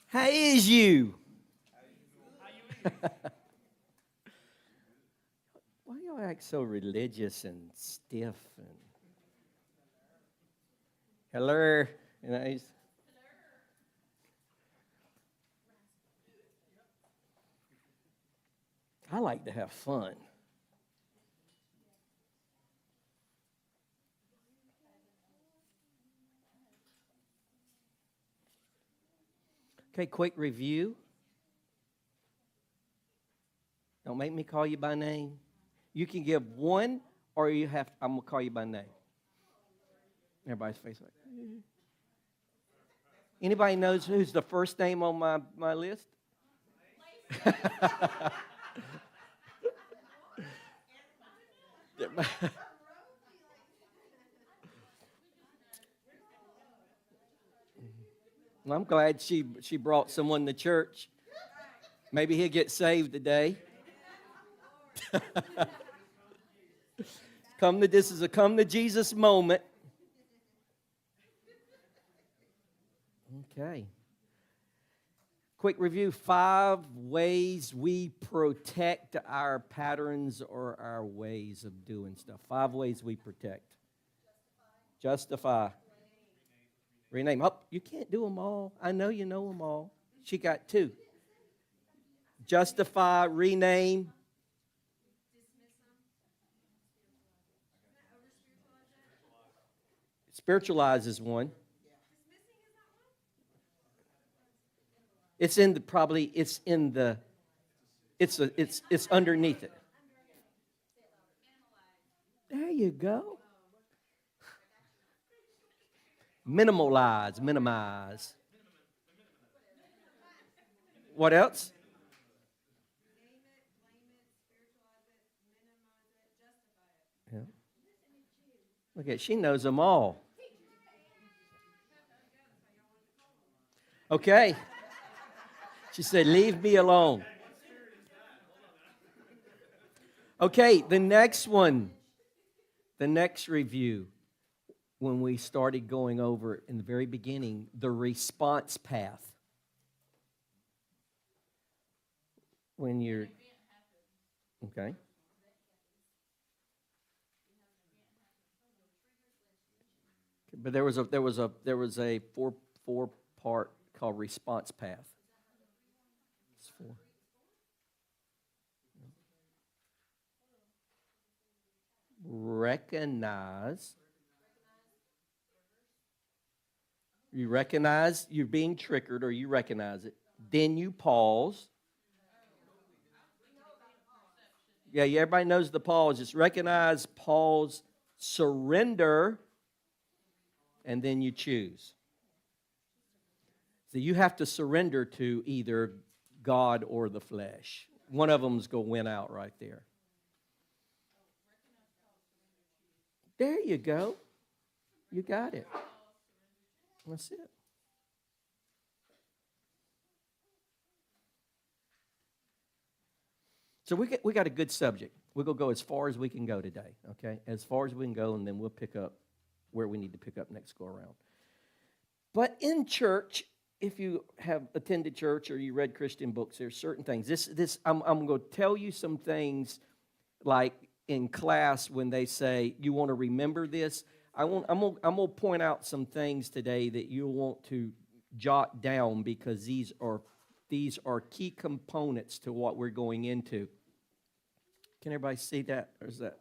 How is you? Why y'all act so religious and stiff? And hello, I like to have fun. Okay, quick review. Don't make me call you by name. You can give one, or I'm gonna call you by name. Everybody's face like. Anybody knows who's the first name on my list? Well, I'm glad she brought someone to church. Maybe he'll get saved today. This is a come to Jesus moment. Okay. Quick review, 5 ways we protect our patterns or our ways of doing stuff. 5 ways we protect. Justify. Rename. Oh, you can't do them all. I know you know them all. She got 2. Justify, rename. Spiritualize is one. It's underneath it. There you go. Minimize. What else? Yeah. Look at, she knows them all. Okay. She said, leave me alone. Okay, the next one. The next review, when we started going over in the very beginning, the response path. When you're, okay. But there was a four part called response path. It's 4. Recognize. You recognize you're being triggered, or you recognize it. Then you pause. Yeah, everybody knows the pause. Just recognize, pause, surrender, and then you choose. So you have to surrender to either God or the flesh. One of them's going to win out right there. There you go. You got it. That's it. So we got a good subject. We're going to go as far as we can go today, okay? As far as we can go, and then we'll pick up where we need to pick up next go around. But in church, if you have attended church or you read Christian books, there's certain things. I'm going to tell you some things like in class when they say, you want to remember this? I'm going to point out some things today that you'll want to jot down because these are key components to what we're going into. Can everybody see that? Or is that?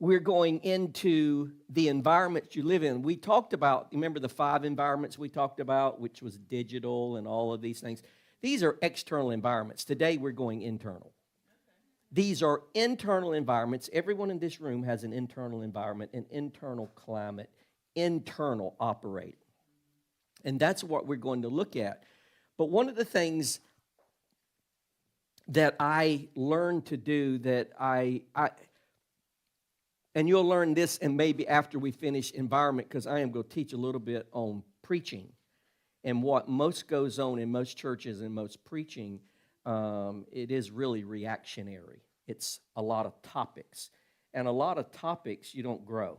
We're going into the environment you live in. We talked about, remember the 5 environments we talked about, which was digital and all of these things. These are external environments. Today we're going internal. These are internal environments. Everyone in this room has an internal environment, an internal climate, internal operating. And that's what we're going to look at. But one of the things that I learned to do that and you'll learn this and maybe after we finish environment, because I am going to teach a little bit on preaching and what most goes on in most churches and most preaching. It is really reactionary. It's a lot of topics. And a lot of topics you don't grow.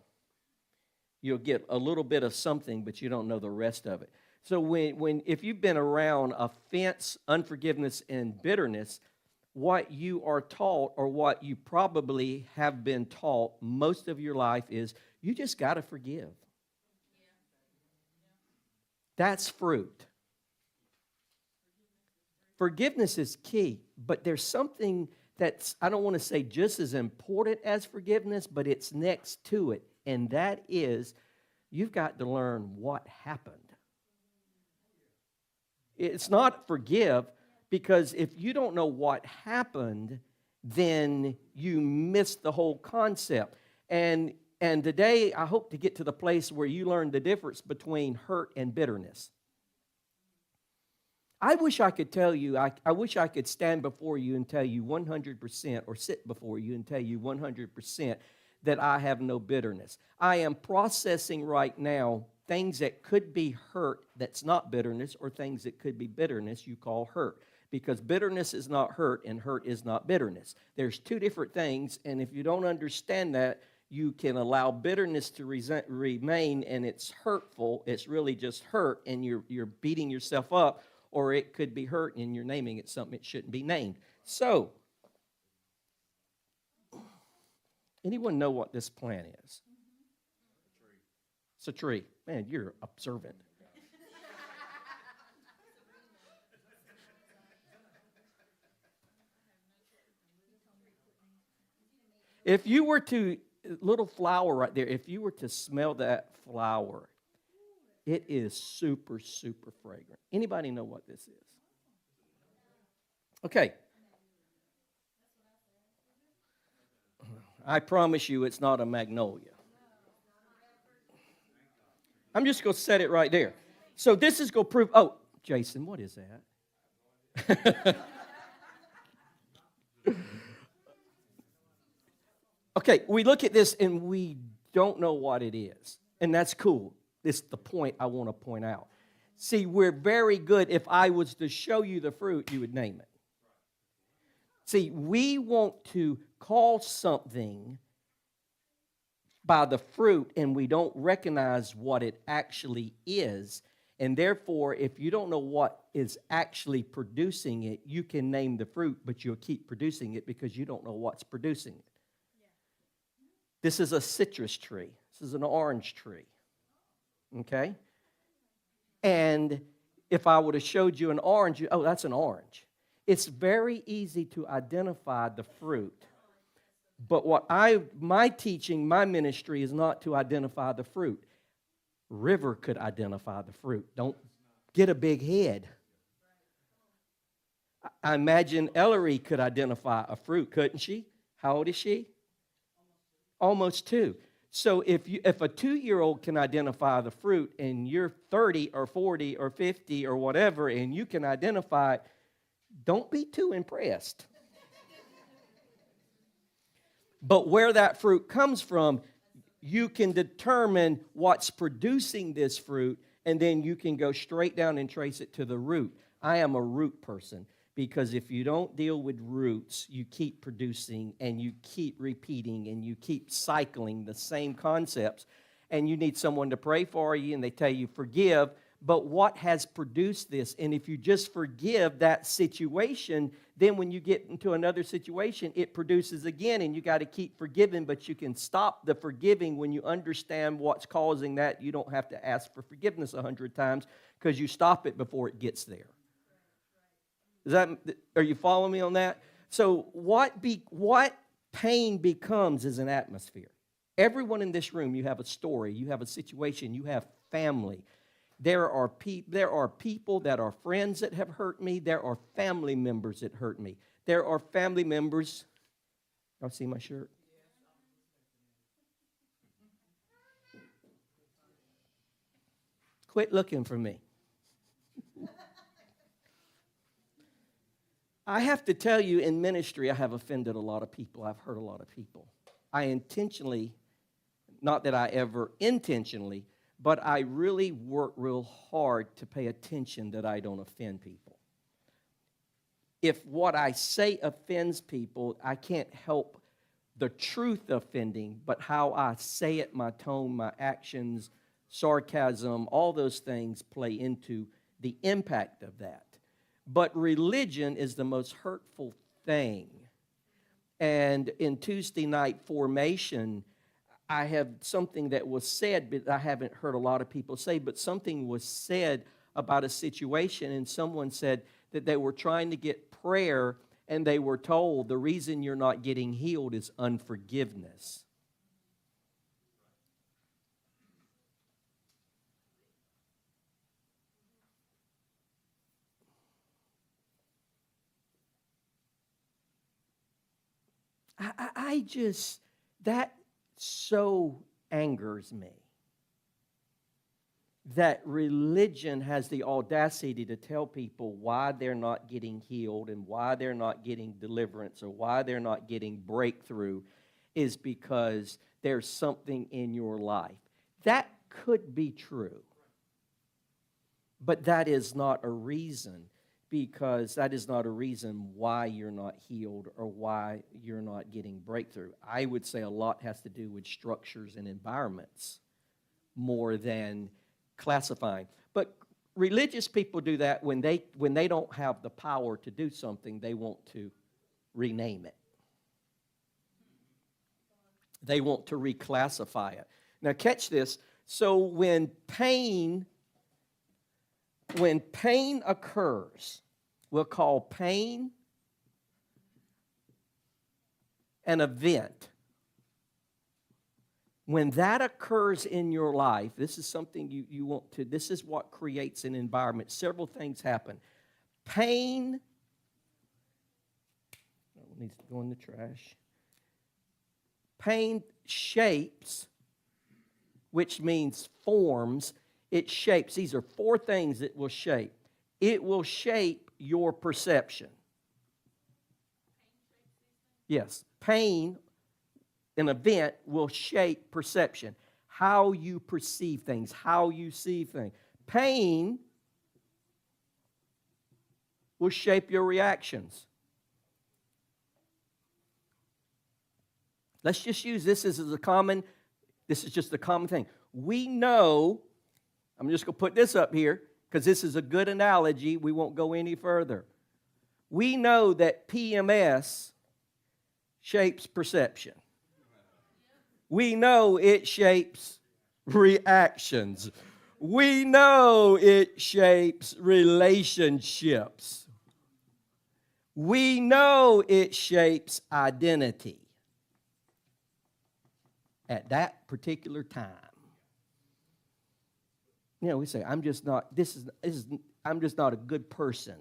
You'll get a little bit of something, but you don't know the rest of it. So if you've been around offense, unforgiveness, and bitterness, what you are taught, or what you probably have been taught most of your life, is you just got to forgive. That's fruit. Forgiveness is key, but there's something that's, I don't want to say just as important as forgiveness, but it's next to it, and that is you've got to learn what happened. It's not forgive, because if you don't know what happened, then you miss the whole concept. And today, I hope to get to the place where you learn the difference between hurt and bitterness. I wish I could tell you, I wish I could stand before you and tell you 100%, or sit before you and tell you 100% that I have no bitterness. I am processing right now things that could be hurt that's not bitterness, or things that could be bitterness you call hurt. Because bitterness is not hurt, and hurt is not bitterness. There's two different things, and if you don't understand that, you can allow bitterness to remain, and it's hurtful. It's really just hurt, and you're beating yourself up, or it could be hurt, and you're naming it something it shouldn't be named. So, anyone know what this plant is? It's a tree. Man, you're observant. If you were to, little flower right there, if you were to smell that flower, it is super, super fragrant. Anybody know what this is? Okay. I promise you it's not a magnolia. I'm just going to set it right there. So this is going to prove, oh, Jason, what is that? Okay, we look at this and we don't know what it is. And that's cool. This is the point I want to point out. See, we're very good. If I was to show you the fruit, you would name it. See, we want to call something by the fruit, and we don't recognize what it actually is. And therefore, if you don't know what is actually producing it, you can name the fruit, but you'll keep producing it because you don't know what's producing it. This is a citrus tree. This is an orange tree. Okay? And if I would have showed you an orange, oh, that's an orange. It's very easy to identify the fruit. But my teaching, my ministry is not to identify the fruit. River could identify the fruit. Don't get a big head. I imagine Ellery could identify a fruit, couldn't she? How old is she? Almost 2. So if a 2-year-old can identify the fruit, and you're 30 or 40 or 50 or whatever, and you can identify it, don't be too impressed. But where that fruit comes from, you can determine what's producing this fruit, and then you can go straight down and trace it to the root. I am a root person, because if you don't deal with roots, you keep producing, and you keep repeating, and you keep cycling the same concepts, and you need someone to pray for you, and they tell you, forgive. But what has produced this? And if you just forgive that situation, then when you get into another situation, it produces again, and you got to keep forgiving. But you can stop the forgiving when you understand what's causing that. You don't have to ask for forgiveness 100 times, because you stop it before it gets there. Are you following me on that? So what pain becomes is an atmosphere. Everyone in this room, you have a story, you have a situation, you have family. There are people that are friends that have hurt me. There are family members that hurt me. There are family members. Y'all see my shirt? Quit looking for me. I have to tell you, in ministry, I have offended a lot of people. I've hurt a lot of people. I intentionally, not that I ever intentionally, but I really work real hard to pay attention that I don't offend people. If what I say offends people, I can't help the truth offending, but how I say it, my tone, my actions, sarcasm, all those things play into the impact of that. But religion is the most hurtful thing. And in Tuesday night formation, I have something that was said, but I haven't heard a lot of people say, but something was said about a situation, and someone said that they were trying to get prayer, and they were told the reason you're not getting healed is unforgiveness. I just, that so angers me. That religion has the audacity to tell people why they're not getting healed and why they're not getting deliverance or why they're not getting breakthrough is because there's something in your life. That could be true, but that is not a reason, because that is not a reason why you're not healed or why you're not getting breakthrough. I would say a lot has to do with structures and environments more than classifying. But religious people do that when they don't have the power to do something, they want to rename it. They want to reclassify it. Now catch this. So when pain occurs, we'll call pain an event. When that occurs in your life, this is something you want to, this is what creates an environment. Several things happen. Pain, needs to go in the trash. Pain shapes, which means forms. It shapes. These are four things it will shape. It will shape your perception. Yes, pain, an event, will shape perception. How you perceive things, how you see things. Pain will shape your reactions. Let's just use this as a common, this is just a common thing. We know, I'm just going to put this up here because this is a good analogy. We won't go any further. We know that PMS shapes perception. We know it shapes reactions. We know it shapes relationships. We know it shapes identity at that particular time. You know, we say, I'm just not a good person.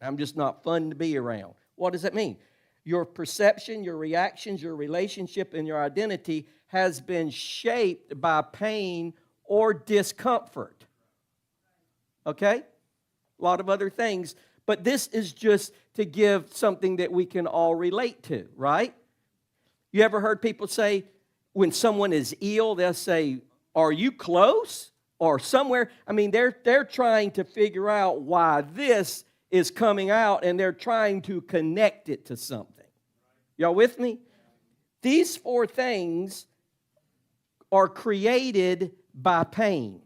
I'm just not fun to be around. What does that mean? Your perception, your reactions, your relationship, and your identity has been shaped by pain or discomfort. Okay? A lot of other things. But this is just to give something that we can all relate to, right? You ever heard people say, when someone is ill, they'll say, are you close? Or somewhere. I mean, they're trying to figure out why this is coming out, and they're trying to connect it to something. Y'all with me? These four things are created by pain.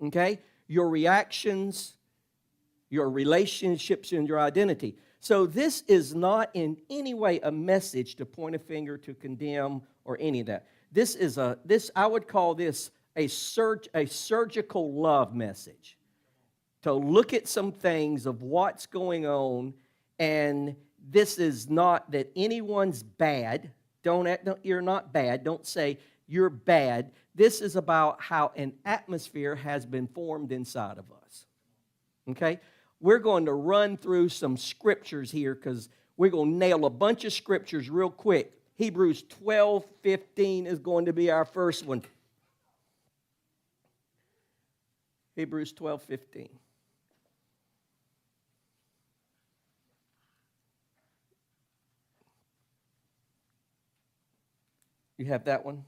Okay? Your reactions, your relationships, and your identity. So this is not in any way a message to point a finger, to condemn, or any of that. I would call this a surgical love message. To look at some things of what's going on, and this is not that anyone's bad. You're not bad. Don't say you're bad. This is about how an atmosphere has been formed inside of us. Okay? We're going to run through some scriptures here because we're going to nail a bunch of scriptures real quick. Hebrews 12:15 is going to be our first one. Hebrews 12:15. You have that one?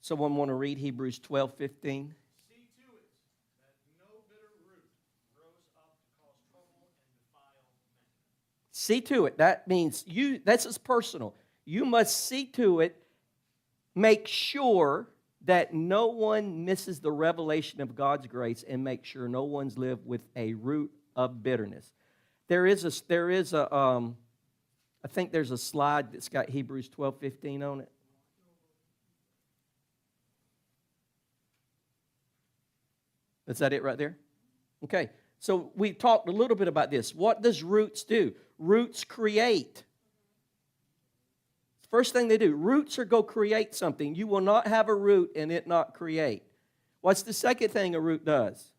Someone want to read Hebrews 12:15? See to it that no bitter root grows up to cause trouble and defile See to it. That means that's just personal. You must see to it, make sure that no one misses the revelation of God's grace, and make sure no one's lived with a root of bitterness. I think there's a slide that's got Hebrews 12:15 on it. Is that it right there? Okay. So we talked a little bit about this. What does roots do? Roots create. First thing they do, roots are go create something. You will not have a root and it not create. What's the second thing a root does?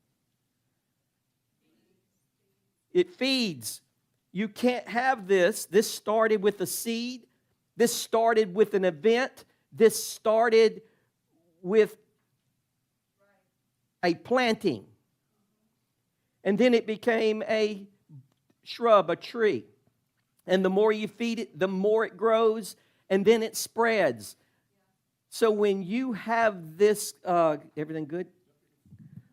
It feeds. You can't have this. This started with a seed. This started with an event. This started with a planting. And then it became a shrub, a tree. And the more you feed it, the more it grows, and then it spreads. So when you have this, everything good?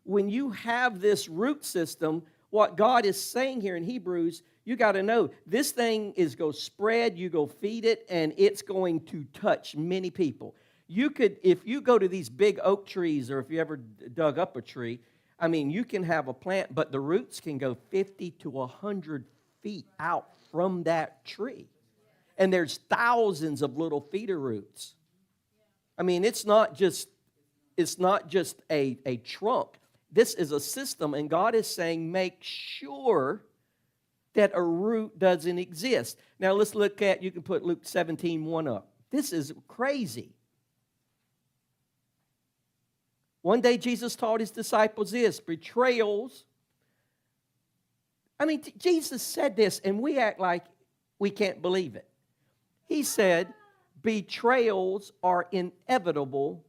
When you have this root system, what God is saying here in Hebrews, you got to know, this thing is going to spread, you go feed it, and it's going to touch many people. You could, if you go to these big oak trees, or if you ever dug up a tree, I mean, you can have a plant, but the roots can go 50 to 100 feet out from that tree. And there's thousands of little feeder roots. I mean, it's not just a trunk. This is a system, and God is saying, make sure that a root doesn't exist. Now, let's look at, you can put Luke 17:1 up. This is crazy. One day, Jesus taught his disciples this, betrayals. I mean, Jesus said this, and we act like we can't believe it. He said, betrayals are inevitable,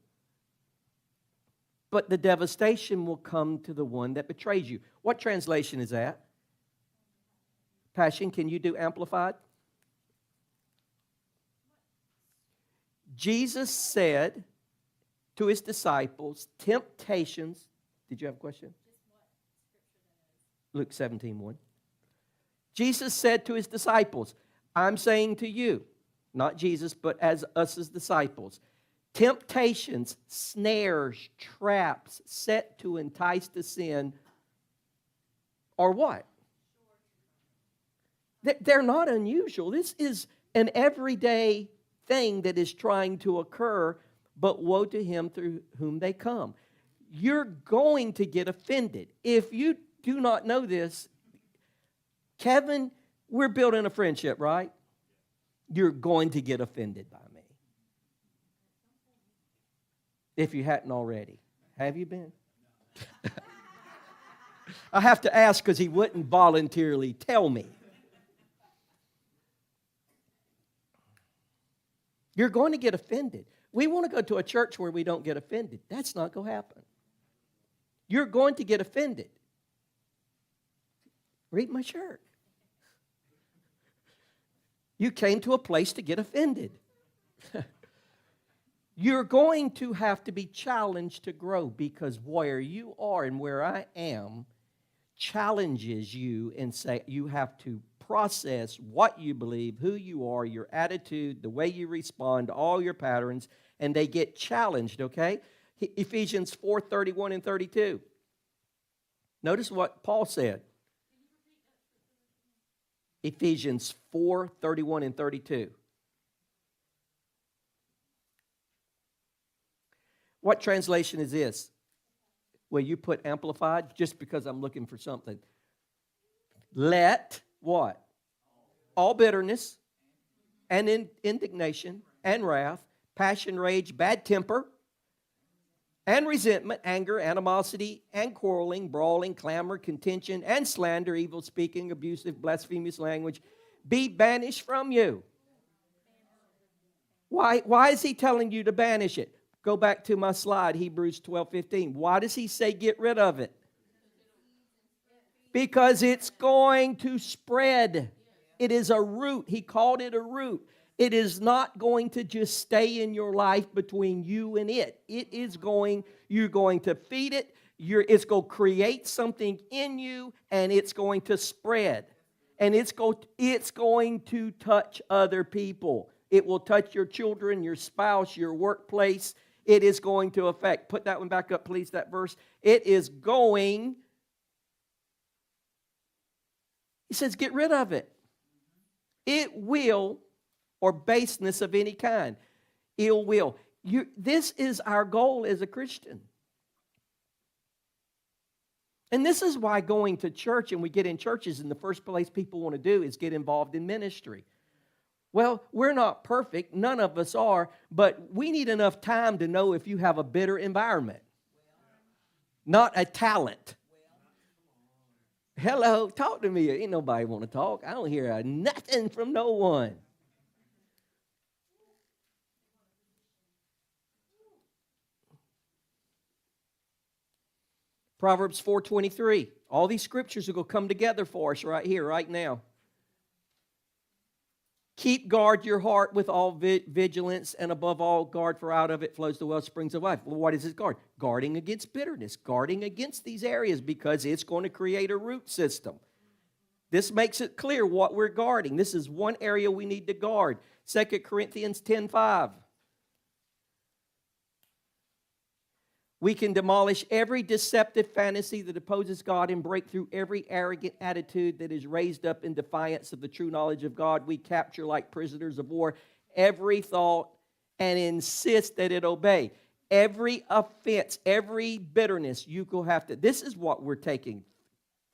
but the devastation will come to the one that betrays you. What translation is that? Passion, can you do amplified? Jesus said to his disciples, temptations. Did you have a question? Luke 17:1. Jesus said to his disciples, I'm saying to you, not Jesus, but as us as disciples, temptations, snares, traps set to entice to sin are what? They're not unusual. This is an everyday thing that is trying to occur, but woe to him through whom they come. You're going to get offended. If you do not know this, Kevin, we're building a friendship, right? You're going to get offended by me. If you hadn't already. Have you been? I have to ask because he wouldn't voluntarily tell me. You're going to get offended. We want to go to a church where we don't get offended. That's not going to happen. You're going to get offended. Read my shirt. You came to a place to get offended. You're going to have to be challenged to grow, because where you are and where I am challenges you and say you have to process what you believe, who you are, your attitude, the way you respond to all your patterns, and they get challenged, okay? Ephesians 4:31 and 32. Notice what Paul said. Ephesians 4:31 and 32. What translation is this? Well, you put amplified just because I'm looking for something. Let what? All bitterness and indignation and wrath, passion, rage, bad temper, and resentment, anger, animosity, and quarreling, brawling, clamor, contention, and slander, evil speaking, abusive, blasphemous language, be banished from you. Why is he telling you to banish it? Go back to my slide, Hebrews 12:15. Why does he say get rid of it? Because it's going to spread. It is a root. He called it a root. It is not going to just stay in your life between you and it. You're going to feed it. It's going to create something in you, and it's going to spread. And it's going to touch other people. It will touch your children, your spouse, your workplace. It is going to affect. Put that one back up, please, that verse. It is going. He says, get rid of it. It will, or baseness of any kind. Ill will. This is our goal as a Christian. And this is why going to church, and we get in churches, and the first place people want to do is get involved in ministry. Well, we're not perfect. None of us are. But we need enough time to know if you have a bitter environment. Not a talent. Hello, talk to me. Ain't nobody want to talk. I don't hear nothing from no one. Proverbs 4:23. All these scriptures are going to come together for us right here, right now. Keep guard your heart with all vigilance, and above all, guard, for out of it flows the well springs of life. Well, what is this guard? Guarding against bitterness, guarding against these areas, because it's going to create a root system. This makes it clear what we're guarding. This is one area we need to guard. 2 Corinthians 10:5. We can demolish every deceptive fantasy that opposes God and break through every arrogant attitude that is raised up in defiance of the true knowledge of God. We capture like prisoners of war every thought and insist that it obey. Every offense, every bitterness, you will have to. This is what we're taking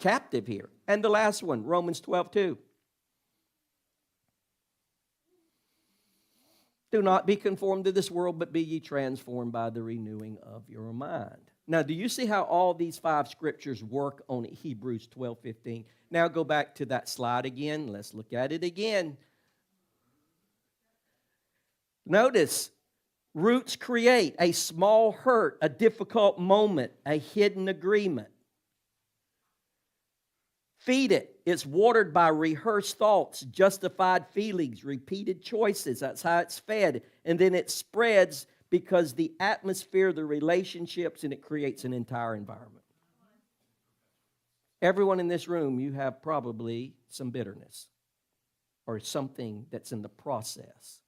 captive here. And the last one, Romans 12:2. Do not be conformed to this world, but be ye transformed by the renewing of your mind. Now, do you see how all these 5 scriptures work on Hebrews 12:15? Now go back to that slide again. Let's look at it again. Notice, roots create a small hurt, a difficult moment, a hidden agreement. Feed it. It's watered by rehearsed thoughts, justified feelings, repeated choices. That's how it's fed. And then it spreads because the atmosphere, the relationships, and it creates an entire environment. Everyone in this room, you have probably some bitterness or something that's in the process.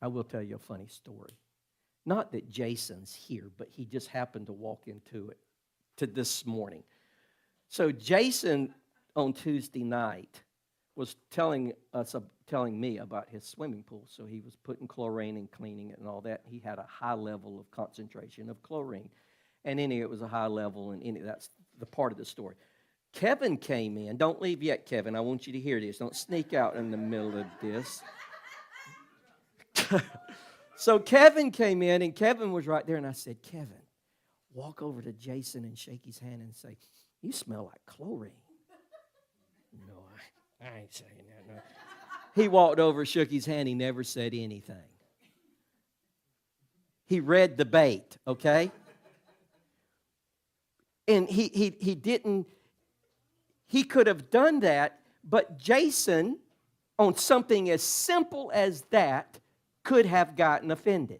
I will tell you a funny story. Not that Jason's here, but he just happened to walk into it this morning. So Jason on Tuesday night was telling me about his swimming pool. So he was putting chlorine and cleaning it and all that. He had a high level of concentration of chlorine. And in here it was a high level, and that's the part of the story. Kevin came in. Don't leave yet, Kevin. I want you to hear this. Don't sneak out in the middle of this. So Kevin came in, and Kevin was right there, and I said, Kevin, walk over to Jason and shake his hand and say, you smell like chlorine. No, I ain't saying that. No. He walked over, shook his hand. He never said anything. He read the bait, okay? And he didn't, he could have done that, but Jason, on something as simple as that, could have gotten offended.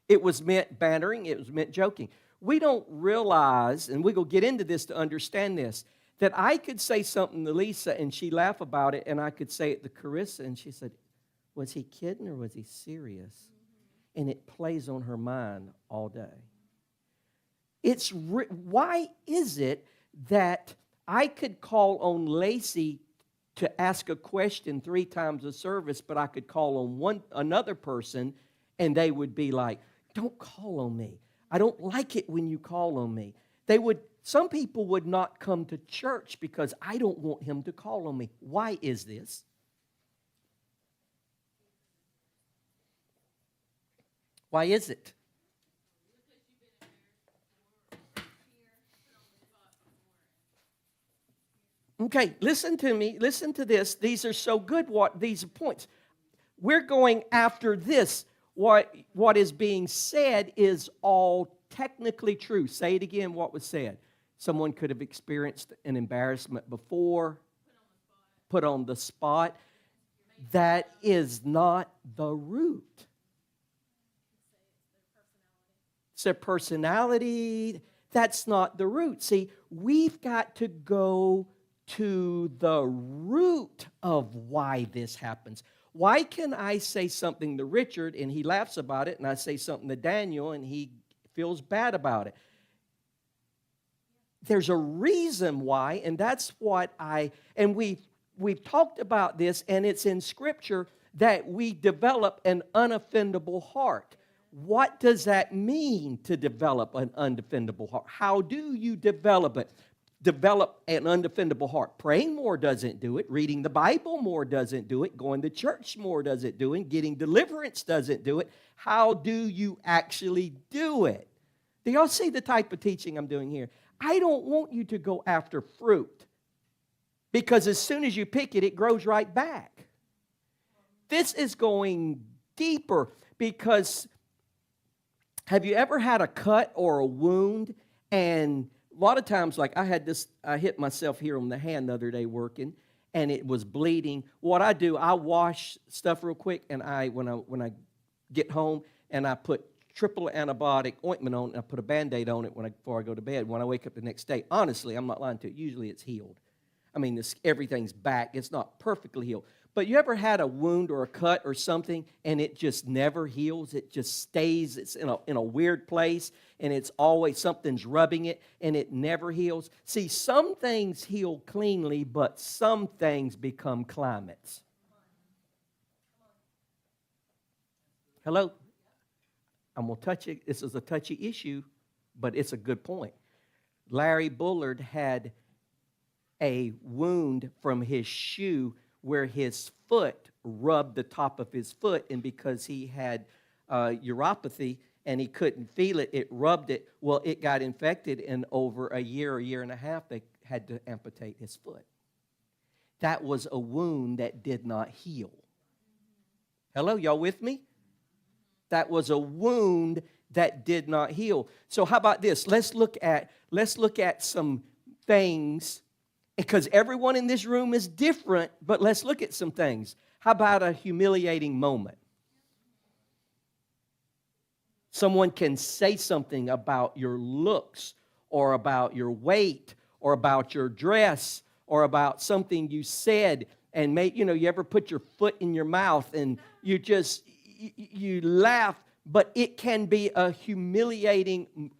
It was meant bantering. It was meant joking. We don't realize, and we're going to get into this to understand this, that I could say something to Lisa and she'd laugh about it, and I could say it to Carissa and she said, was he kidding or was he serious? And it plays on her mind all day. Why is it that I could call on Lacey to ask a question 3 times a service, but I could call on another person, and they would be like, don't call on me. I don't like it when you call on me. Some people would not come to church because I don't want him to call on me. Why is this? Why is it? Okay, listen to me. Listen to this. These are so good. These are points. We're going after this. What is being said is all technically true. Say it again, what was said. Someone could have experienced an embarrassment before, put on the spot. That is not the root. It's their personality. That's not the root. See, we've got to go to the root of why this happens. Why can I say something to Richard and he laughs about it, and I say something to Daniel and he feels bad about it? There's a reason why, and that's what we've talked about this, and it's in Scripture that we develop an unoffendable heart. What does that mean to develop an undefendable heart? How do you develop it? Develop an undefendable heart. Praying more doesn't do it. Reading the Bible more doesn't do it. Going to church more doesn't do it. Getting deliverance doesn't do it. How do you actually do it? Do y'all see the type of teaching I'm doing here? I don't want you to go after fruit, because as soon as you pick it, it grows right back. This is going deeper, because have you ever had a cut or a wound? And a lot of times, like I hit myself here on the hand the other day working, and it was bleeding. What I do, I wash stuff real quick, and when I get home, and I put triple antibiotic ointment on, and I put a Band-Aid on it before I go to bed. When I wake up the next day, honestly, I'm not lying to you, usually it's healed. I mean, everything's back. It's not perfectly healed. But you ever had a wound or a cut or something, and it just never heals? It just stays. It's in a weird place, and it's always something's rubbing it, and it never heals. See, some things heal cleanly, but some things become climates. Hello? I'm going to touch it. This is a touchy issue, but it's a good point. Larry Bullard had a wound from his shoe where his foot rubbed the top of his foot, and because he had uropathy and he couldn't feel it, it rubbed it. Well, it got infected, and over a year and a half, they had to amputate his foot. That was a wound that did not heal. Hello, y'all with me? That was a wound that did not heal. So how about this? Let's look at some things, because everyone in this room is different, but let's look at some things. How about a humiliating moment? Someone can say something about your looks, or about your weight, or about your dress, or about something you said, and you ever put your foot in your mouth and you laugh, but it can be a humiliating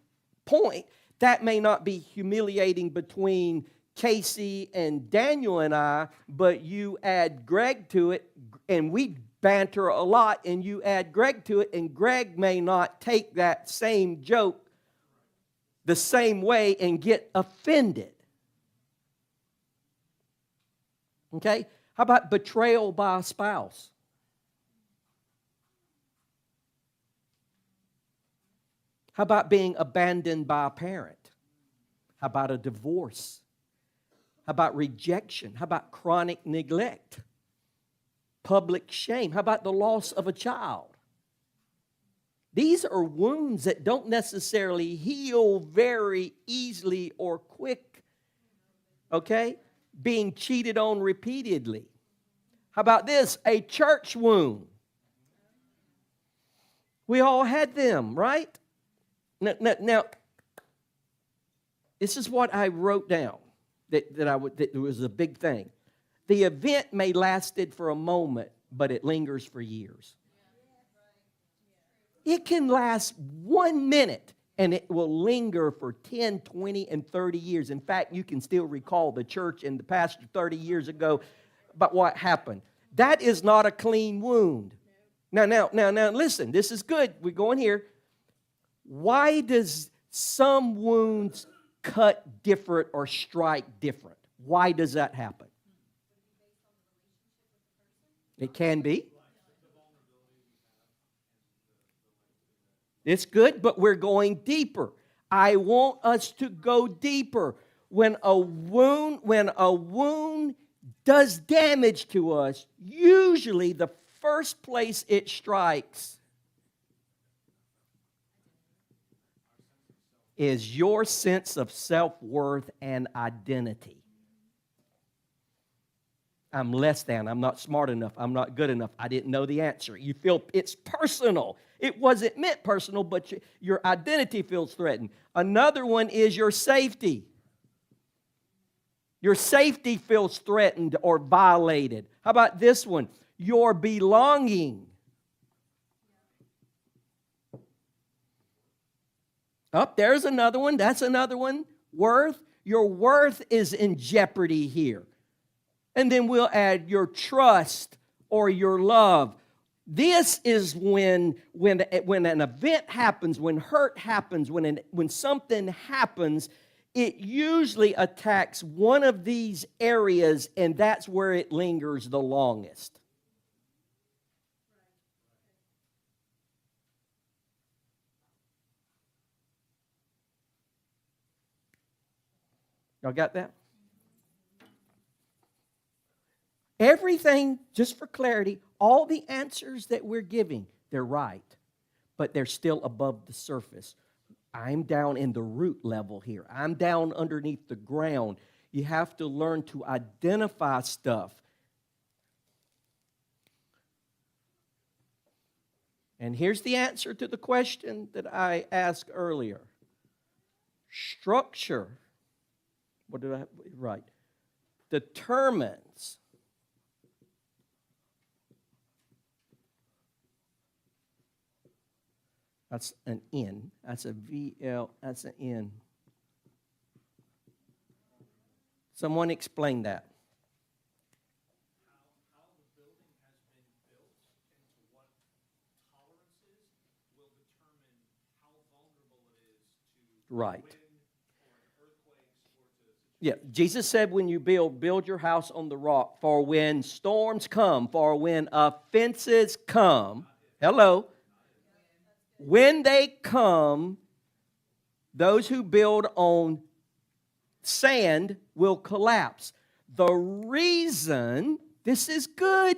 point. That may not be humiliating between Casey and Daniel and I, but you add Greg to it, and we banter a lot, and you add Greg to it, and Greg may not take that same joke the same way and get offended. Okay? How about betrayal by a spouse? How about being abandoned by a parent? How about a divorce? How about rejection? How about chronic neglect? Public shame? How about the loss of a child? These are wounds that don't necessarily heal very easily or quick. Okay? Being cheated on repeatedly. How about this? A church wound. We all had them, right? Now, this is what I wrote down that was a big thing. The event may lasted for a moment, but it lingers for years. It can last 1 minute, and it will linger for 10, 20, and 30 years. In fact, you can still recall the church and the pastor 30 years ago about what happened. That is not a clean wound. Now, listen, this is good. We're going here. Why does some wounds cut different or strike different? Why does that happen? It can be. It's good, but we're going deeper. I want us to go deeper. When a wound does damage to us, usually the first place it strikes is your sense of self-worth and identity. I'm less than. I'm not smart enough. I'm not good enough. I didn't know the answer. You feel it's personal. It wasn't meant personal, but your identity feels threatened. Another one is your safety. Your safety feels threatened or violated. How about this one? Your belonging. There's another one. That's another one. Worth. Your worth is in jeopardy here. And then we'll add your trust or your love. This is when an event happens, when hurt happens, when something happens, it usually attacks one of these areas, and that's where it lingers the longest. Y'all got that? Everything, just for clarity, all the answers that we're giving, they're right, but they're still above the surface. I'm down in the root level here. I'm down underneath the ground. You have to learn to identify stuff. And here's the answer to the question that I asked earlier. Structure, what did I write? Determines that's an N. That's a VL. That's an N. Someone explain that. How the building has been built and to what tolerances will determine how vulnerable it is to Right. wind or earthquakes or to Yeah, Jesus said when you build your house on the rock, for when storms come, for when offenses come, hello, when they come, those who build on sand will collapse. The reason, this is good,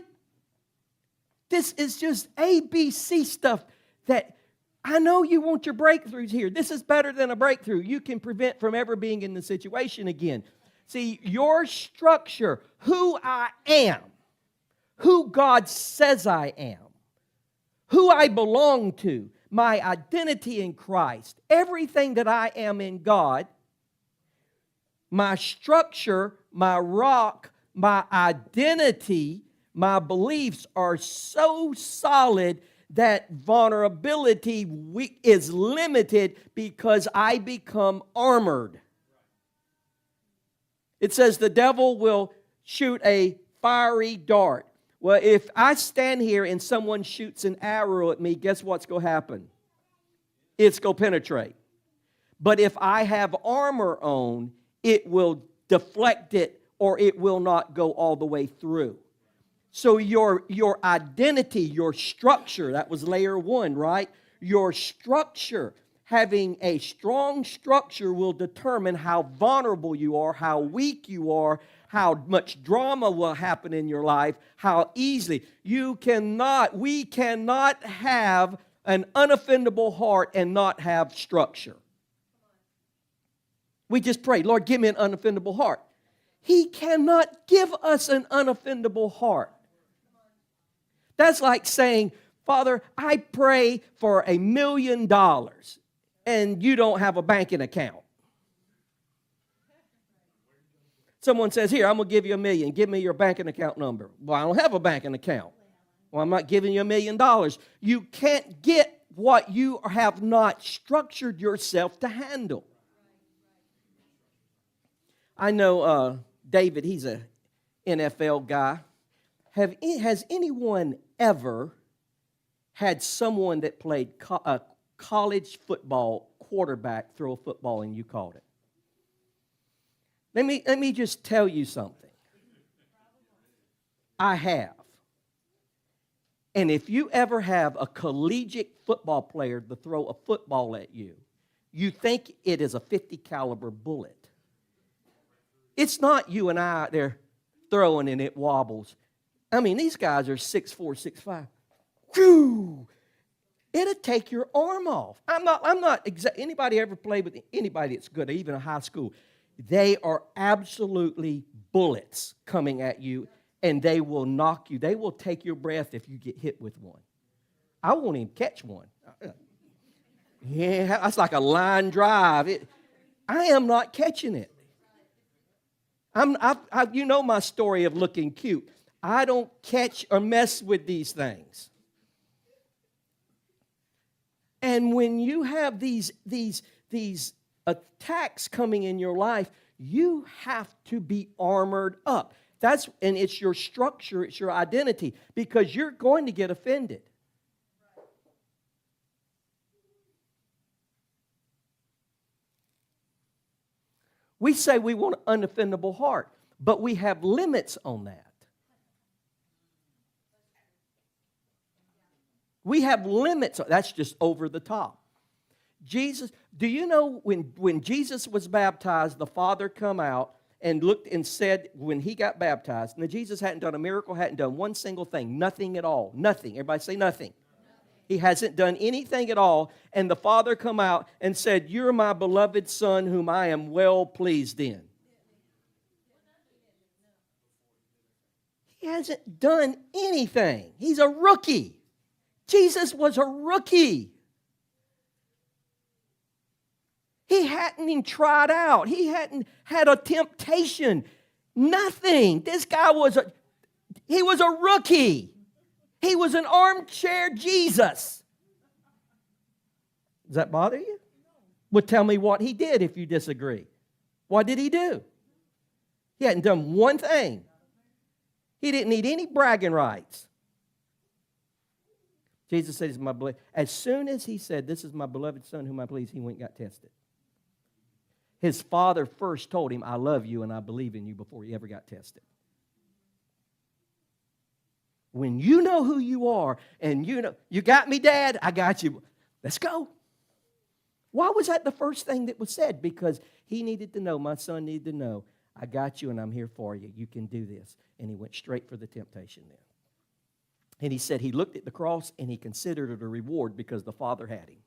this is just ABC stuff that I know you want your breakthroughs here. This is better than a breakthrough. You can prevent from ever being in the situation again. See, your structure, who I am, who God says I am, who I belong to, my identity in Christ, everything that I am in God, my structure, my rock, my identity, my beliefs are so solid that vulnerability is limited because I become armored. It says the devil will shoot a fiery dart. Well, if I stand here and someone shoots an arrow at me, guess what's going to happen? It's going to penetrate. But if I have armor on, it will deflect it or it will not go all the way through. So your identity, your structure, that was layer one, right? Your structure, having a strong structure will determine how vulnerable you are, how weak you are, how much drama will happen in your life, how easily. We cannot have an unoffendable heart and not have structure. We just pray, Lord, give me an unoffendable heart. He cannot give us an unoffendable heart. That's like saying, Father, I pray for $1 million and you don't have a banking account. Someone says, here, I'm going to give you $1 million. Give me your banking account number. Well, I don't have a banking account. Well, I'm not giving you $1 million. You can't get what you have not structured yourself to handle. I know David, he's an NFL guy. Has anyone ever had someone that played college football quarterback throw a football and you caught it? Let me just tell you something. I have. And if you ever have a collegiate football player to throw a football at you, you think it is a .50 caliber bullet. It's not you and I they're throwing and it wobbles. I mean, these guys are 6'4", 6'5". Whew! It'll take your arm off. Anybody ever played with anybody that's good, even in high school? They are absolutely bullets coming at you. and they will knock you. They will take your breath if you get hit with one. I won't even catch one. Yeah, that's like a line drive. I am not catching it. You know my story of looking cute. I don't catch or mess with these things. And when you have these attacks coming in your life, you have to be armored up. And it's your structure, it's your identity, because you're going to get offended. We say we want an unoffendable heart, but we have limits on that. We have limits. That's just over the top. Jesus, do you know when Jesus was baptized, the Father come out and looked and said when he got baptized, now Jesus hadn't done a miracle, hadn't done one single thing, nothing at all, nothing. Everybody say nothing. He hasn't done anything at all, and the Father come out and said, "You're my beloved Son whom I am well pleased in." He hasn't done anything. He's a rookie. Jesus was a rookie. He hadn't even tried out. He hadn't had a temptation. Nothing. This guy was a rookie. He was an armchair Jesus. Does that bother you? Well, tell me what he did if you disagree. What did he do? He hadn't done one thing. He didn't need any bragging rights. Jesus said, as soon as he said, "This is my beloved Son whom I please," he went and got tested. His Father first told him, "I love you and I believe in you," before he ever got tested. When you know who you are and you know, "You got me, Dad, I got you. Let's go." Why was that the first thing that was said? Because he needed to know, my son needed to know, "I got you and I'm here for you. You can do this." And he went straight for the temptation then. And he said he looked at the cross and he considered it a reward because the Father had him.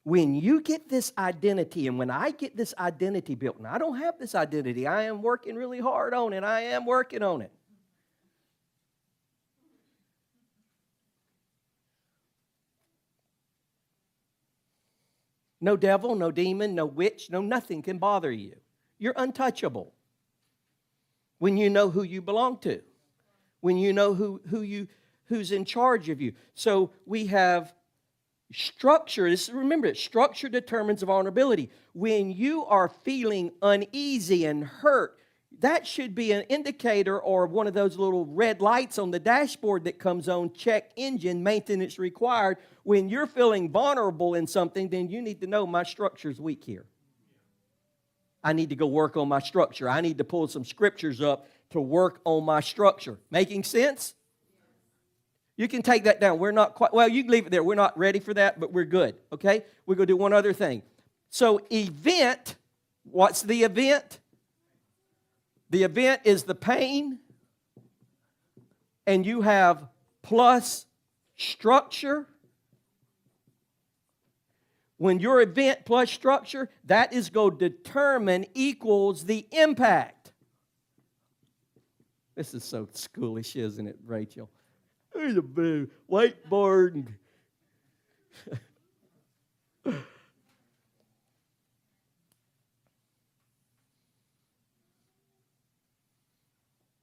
When you get this identity, and when I get this identity built, and I don't have this identity, I am working really hard on it. I am working on it. No devil, no demon, no witch, no nothing can bother you. You're untouchable when you know who you belong to, when you know who's in charge of you. So we have structure. Remember, structure determines vulnerability. When you are feeling uneasy and hurt, that should be an indicator or one of those little red lights on the dashboard that comes on, check engine, maintenance required. When you're feeling vulnerable in something, then you need to know my structure's weak here. I need to go work on my structure. I need to pull some scriptures up to work on my structure. Making sense? You can take that down. We're not quite, well, you can leave it there. We're not ready for that, but we're good, okay? We're going to do one other thing. So event, what's the event? The event is the pain, and you have plus structure. When your event plus structure, that is going to determine equals the impact. This is so schoolish, isn't it, Rachel? There's a big whiteboard.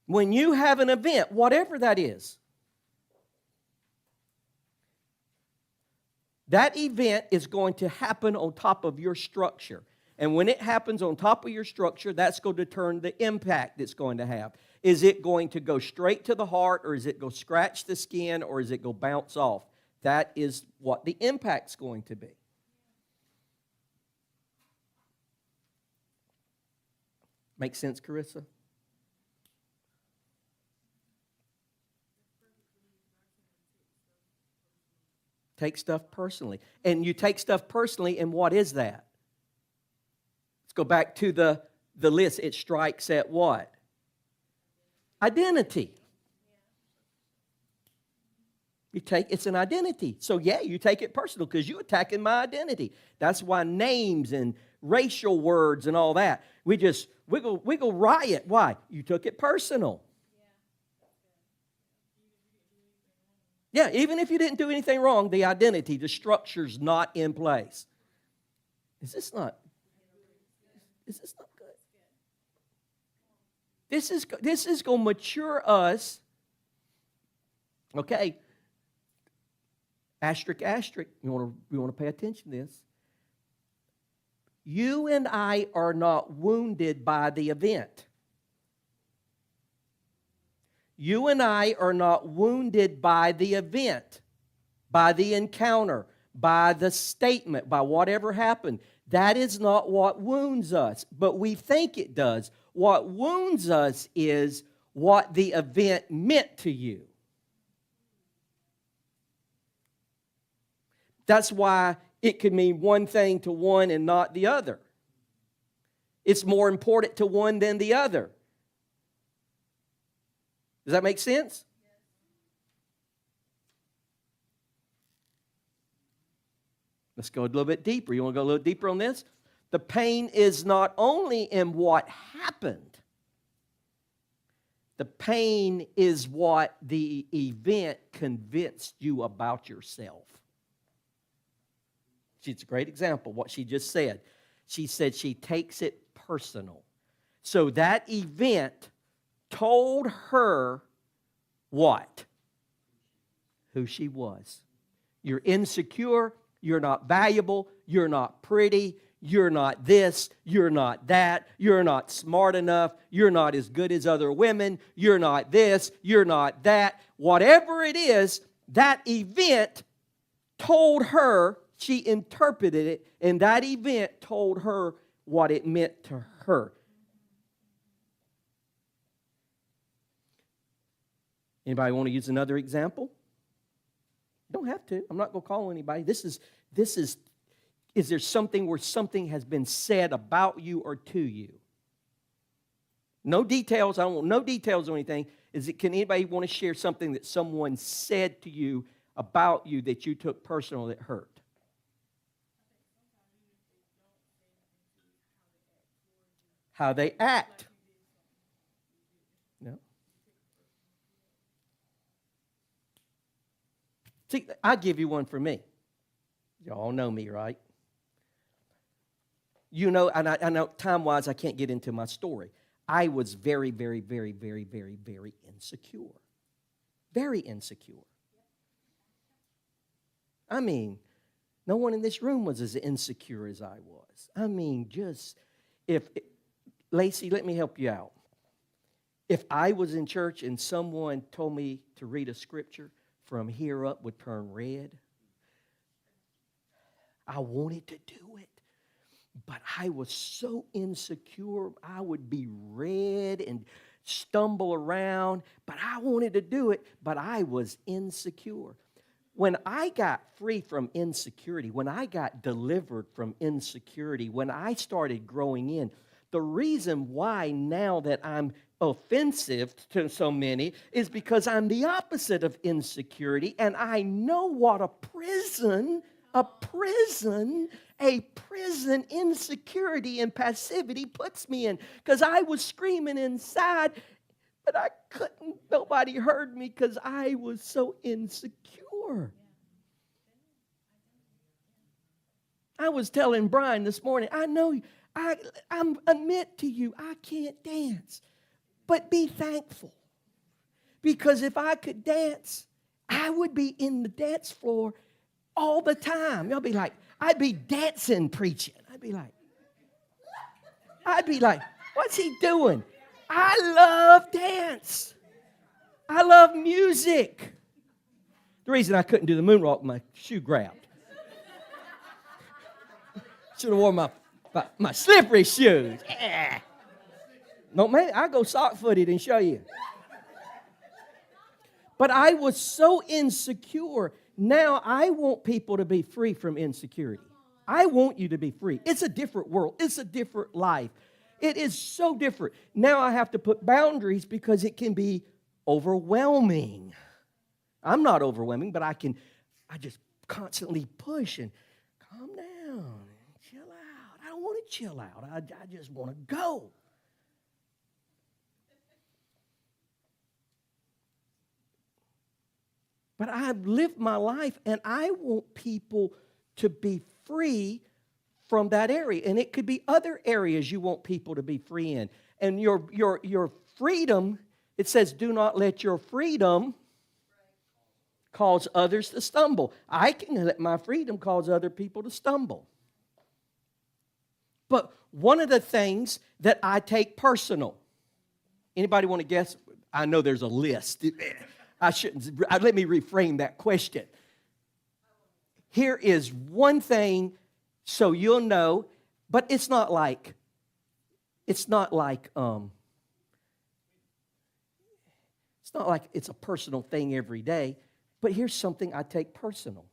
When you have an event, whatever that is, that event is going to happen on top of your structure. And when it happens on top of your structure, that's going to determine the impact it's going to have. Is it going to go straight to the heart, or is it go scratch the skin, or is it go bounce off? That is what the impact's going to be. Make sense, Carissa? Take stuff personally. And you take stuff personally, and what is that? Let's go back to the list. It strikes at what? Identity. It's an identity. So yeah, you take it personal because you're attacking my identity. That's why names and racial words and all that. We just wiggle riot. Why? You took it personal. Yeah, even if you didn't do anything wrong, the identity, the structure's not in place. Is this not good? This is going to mature us. Okay. Asterisk, asterisk. You want to pay attention to this. You and I are not wounded by the event. You and I are not wounded by the event, by the encounter, by the statement, by whatever happened. That is not what wounds us, but we think it does. What wounds us is what the event meant to you. That's why it could mean one thing to one and not the other. It's more important to one than the other. Does that make sense? Let's go a little bit deeper. You want to go a little deeper on this? The pain is not only in what happened. The pain is what the event convinced you about yourself. It's a great example of what she just said. She said she takes it personal. So that event told her what? Who she was. You're insecure. You're not valuable. You're not pretty. You're not this. You're not that. You're not smart enough. You're not as good as other women. You're not this. You're not that. Whatever it is, that event told her, she interpreted it, and that event told her what it meant to her. Anybody want to use another example? You don't have to. I'm not going to call anybody. Is there something where something has been said about you or to you? No details. I don't want no details or anything. Can anybody want to share something that someone said to you about you that you took personal that hurt? How they act. No. See, I'll give you one for me. Y'all know me, right? You know, and I know time-wise I can't get into my story. I was very, very, very, very, very, very insecure. Very insecure. I mean, no one in this room was as insecure as I was. I mean, Lacey, let me help you out. If I was in church and someone told me to read a scripture, from here up would turn red. I wanted to do it, but I was so insecure. I would be red and stumble around, but I wanted to do it, but I was insecure. When I got free from insecurity, when I got delivered from insecurity, when I started growing in, the reason why now that I'm offensive to so many is because I'm the opposite of insecurity, and I know what a prison, insecurity and passivity puts me in. Because I was screaming inside, but I couldn't, nobody heard me because I was so insecure. I was telling Brian this morning, I know I'm admit to you, I can't dance. But be thankful. Because if I could dance, I would be in the dance floor all the time. Y'all be like, I'd be dancing, preaching. I'd be like, what's he doing? I love dance. I love music. The reason I couldn't do the moonwalk, my shoe grabbed. Should have worn my slippery shoes. Yeah. No, man, I go sock-footed and show you. But I was so insecure. Now I want people to be free from insecurity. I want you to be free. It's a different world. It's a different life. It is so different. Now I have to put boundaries because it can be overwhelming. I'm not overwhelming, but I just constantly push and calm down, chill out. I don't want to chill out. I just want to go. But I've lived my life, and I want people to be free from that area. And it could be other areas you want people to be free in. And your freedom, it says, do not let your freedom cause others to stumble. I can let my freedom cause other people to stumble. But one of the things that I take personal, anybody want to guess? I know there's a list. Let me reframe that question. Here is one thing so you'll know, but it's not like it's a personal thing every day. But here's something I take personal.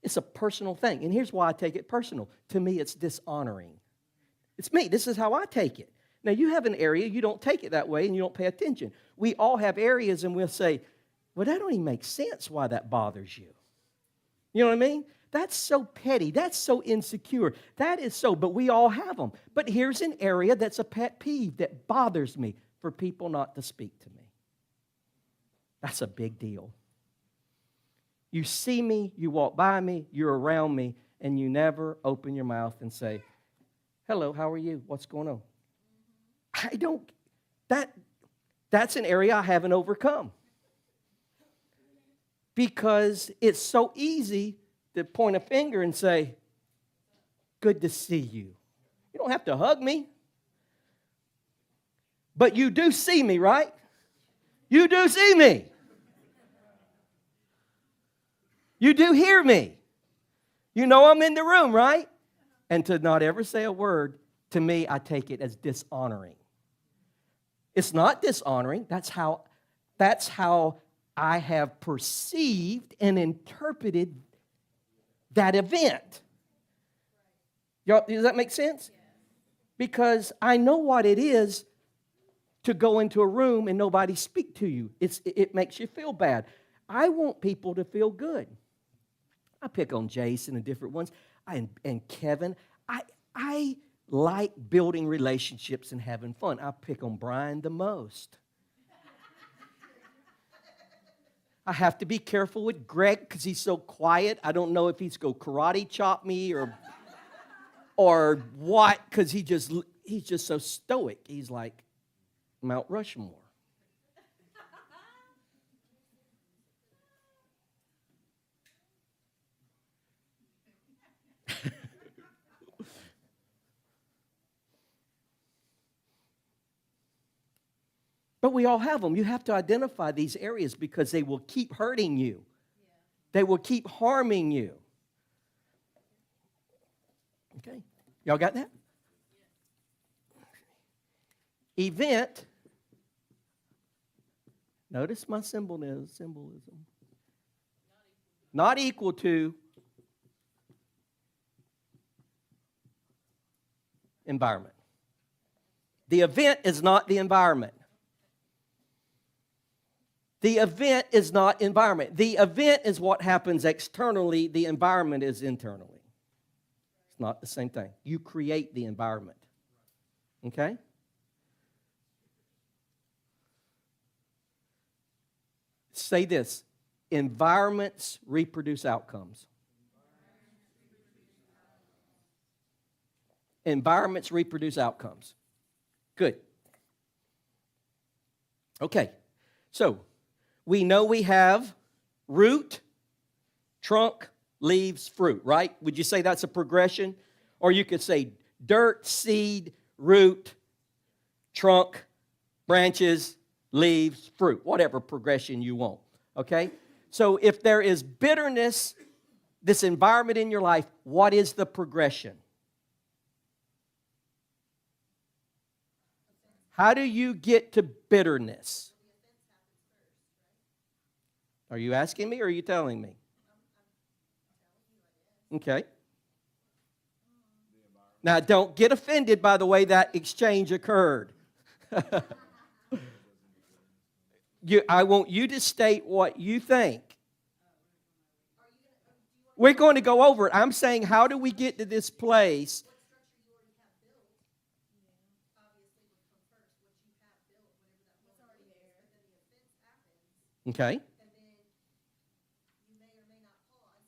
It's a personal thing. And here's why I take it personal. To me, it's dishonoring. It's me. This is how I take it. Now, you have an area, you don't take it that way, and you don't pay attention. We all have areas, and we'll say, well, that don't even make sense why that bothers you. You know what I mean? That's so petty. That's so insecure. That is so, but we all have them. But here's an area that's a pet peeve that bothers me for people not to speak to me. That's a big deal. You see me, you walk by me, you're around me, and you never open your mouth and say, hello, how are you? What's going on? That's an area I haven't overcome. Because it's so easy to point a finger and say, good to see you. You don't have to hug me. But you do see me, right? You do see me. You do hear me. You know I'm in the room, right? And to not ever say a word, to me, I take it as dishonoring. It's not dishonoring. That's how I have perceived and interpreted that event. Y'all, does that make sense? Because I know what it is to go into a room and nobody speak to you. It makes you feel bad. I want people to feel good. I pick on Jason and different ones, and Kevin. I like building relationships and having fun. I pick on Brian the most. I have to be careful with Greg because he's so quiet. I don't know if he's going to karate chop me or what, because he's just so stoic. He's like Mount Rushmore. But we all have them. You have to identify these areas because they will keep hurting you. They will keep harming you. Okay. Y'all got that? Event. Notice my symbolism. Not equal to environment. The event is not the environment. The event is not environment. The event is what happens externally. The environment is internally. It's not the same thing. You create the environment. Okay? Say this. Environments reproduce outcomes. Environments reproduce outcomes. Good. Okay. So, we know we have root, trunk, leaves, fruit, right? Would you say that's a progression? Or you could say dirt, seed, root, trunk, branches, leaves, fruit, whatever progression you want, okay? So if there is bitterness, this environment in your life, what is the progression? How do you get to bitterness? Are you asking me or are you telling me? Okay. Now, don't get offended by the way that exchange occurred. I want you to state what you think. We're going to go over it. I'm saying, how do we get to this place? Okay. And then you may or may not pause.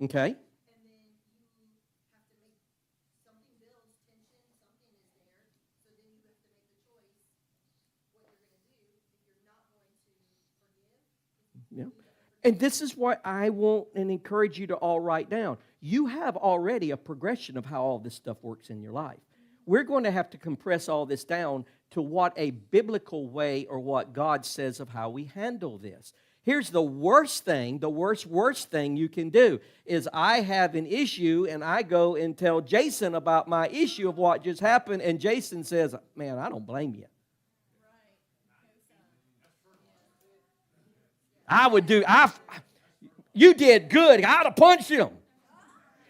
Okay. And then you have to make something builds tension, something is there. So then you have to make the choice what you're going to do. If you're not going to forgive, Yeah. And this is what I want and encourage you to all write down. You have already a progression of how all this stuff works in your life. We're going to have to compress all this down to what a biblical way or what God says of how we handle this. Here's the worst thing, the worst thing you can do is I have an issue and I go and tell Jason about my issue of what just happened, and Jason says, man, I don't blame you. You did good. I'd have punched him.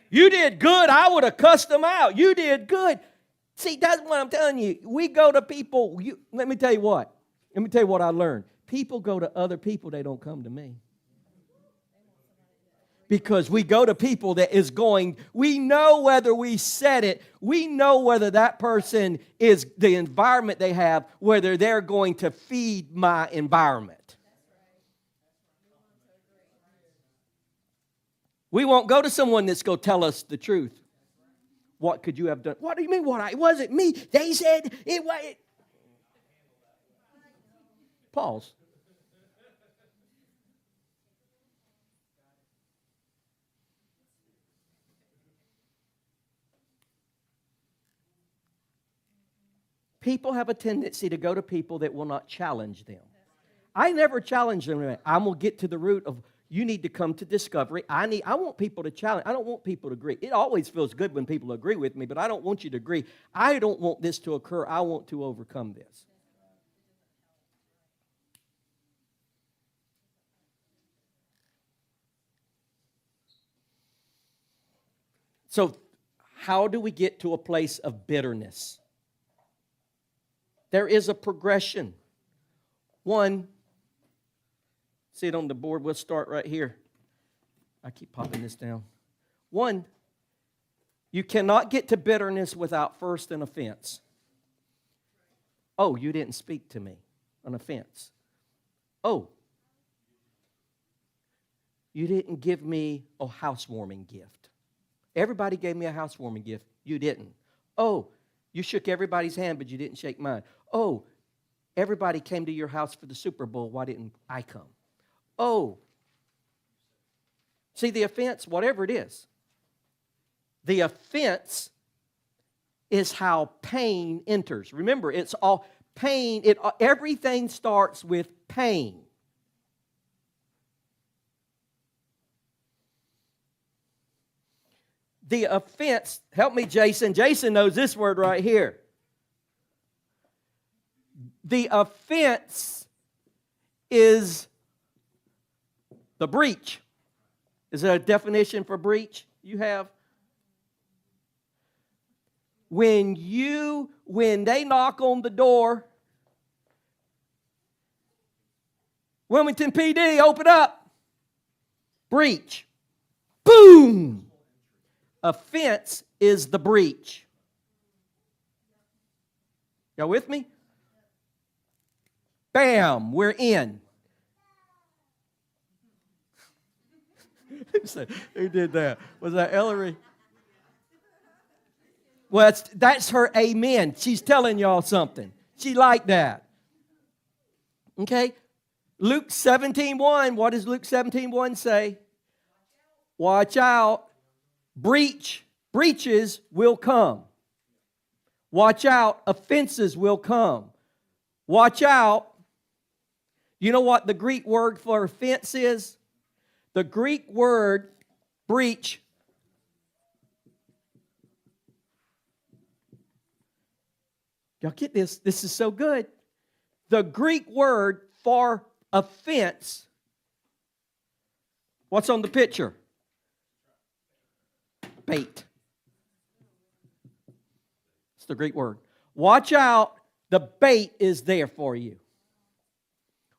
You did good. I would have cussed him out. You did good. See, that's what I'm telling you. We go to people. Let me tell you what. Let me tell you what I learned. People go to other people. They don't come to me. Because we go to people that is going, we know whether we said it, we know whether that person is the environment they have, whether they're going to feed my environment. We won't go to someone that's going to tell us the truth. What could you have done? What do you mean? It wasn't me. They said it was. Pause. People have a tendency to go to people that will not challenge them. I never challenge them. I'm going to get to the root of, you need to come to discovery. I want people to challenge. I don't want people to agree. It always feels good when people agree with me, but I don't want you to agree. I don't want this to occur. I want to overcome this. So, how do we get to a place of bitterness? There is a progression. One, see it on the board. We'll start right here. I keep popping this down. One, you cannot get to bitterness without first an offense. Oh, you didn't speak to me. An offense. Oh, you didn't give me a housewarming gift. Everybody gave me a housewarming gift. You didn't. Oh, you shook everybody's hand, but you didn't shake mine. Oh, everybody came to your house for the Super Bowl. Why didn't I come? Oh. See, the offense, whatever it is, the offense is how pain enters. Remember, it's all pain. Everything starts with pain. The offense, help me, Jason. Jason knows this word right here. The offense is the breach. Is there a definition for breach you have? When they knock on the door, Wilmington PD, open up. Breach. Boom. Offense is the breach. Y'all with me? Bam, we're in. Who did that? Was that Ellery? Well, that's her amen. She's telling y'all something. She liked that. Okay? Luke 17:1. What does Luke 17:1 say? Watch out. Breaches will come. Watch out. Offenses will come. Watch out. You know what the Greek word for offense is? The Greek word breach. Y'all get this? This is so good. The Greek word for offense. What's on the picture? Bait. It's the Greek word. Watch out. The bait is there for you.